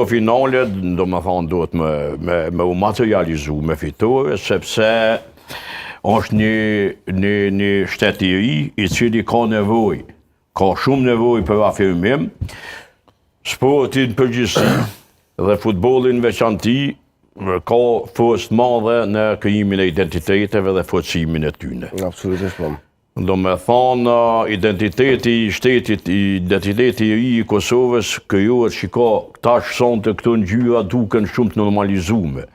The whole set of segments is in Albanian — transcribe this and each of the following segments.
Finale, do më thonë, duhet me u materializu, me fitore, sepse është një shtet i ri i cili ka nevoj, ka shumë nevoj për afirmim, sportin përgjithësi dhe futbolin veçanti ka forcë madhe në krijimin e identiteteve dhe forcimin e tyne. Absolutisht po. Do me thonë, identiteti i shtetit, identiteti i ri i Kosovës krijohet shiko, tash sonte këto ngjyra duken shumë të normalizume.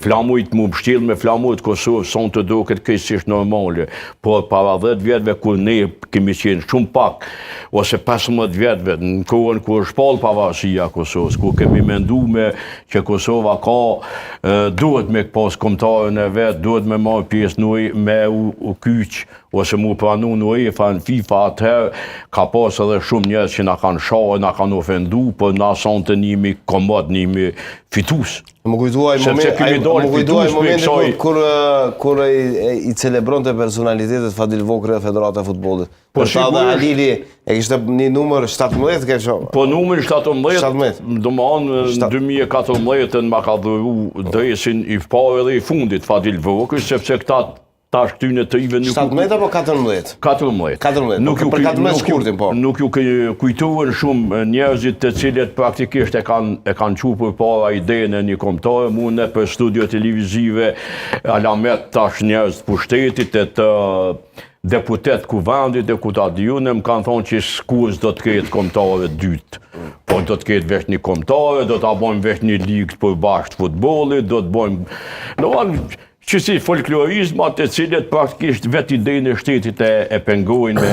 Flamujt mu mbështjell me flamujt Kosovës sonte duket krejtësisht normale, por para 10 vjetëve kur ne kemi qenë shumë pak, ose 15 vjetëve, në kohën kur është pall pavarësia Kosovës, kur kemi menduar që Kosova duhet me pas kombëtarën e vet, duhet me marrë pjesë në me u kyç ose mu pranu në UEFA, në FIFA, atëherë ka pas edhe shumë njerëz që na kanë shahë, na kanë ofendu, por na sonte njëmi komod, njëmi fitus. Më kujtuaj momentin kur i celebronte personalitetet Fadil Vokri dhe Federata e Futbollit. Për ta dhe Alili e kishte një numër 17, ke shoh? Po numër 17, do më anë në 2014 ma ka dhuru dresin i parë dhe i fundit Fadil Vokri, sepse këta tash këtyne të ive nuk... 17 apo 14? 14. Për 14 shkurtin, po. Nuk ju kujtuën shumë njerëzit të cilët praktikisht e kanë qupur para idejën e një kombëtare, mune për studio televizive, alamet tash njerëz të pushtetit e të deputet kuvendit e kutadijune, më kanë thonë që s'kus do të ketë kombëtare dytë. Po do të ketë vesh një kombëtare, do të bojmë vesh një ligë për bashkë futbollit, do të bojmë... që si folklorizmat e cilët praktikisht vetë idejnë e shtetit e pengojnë me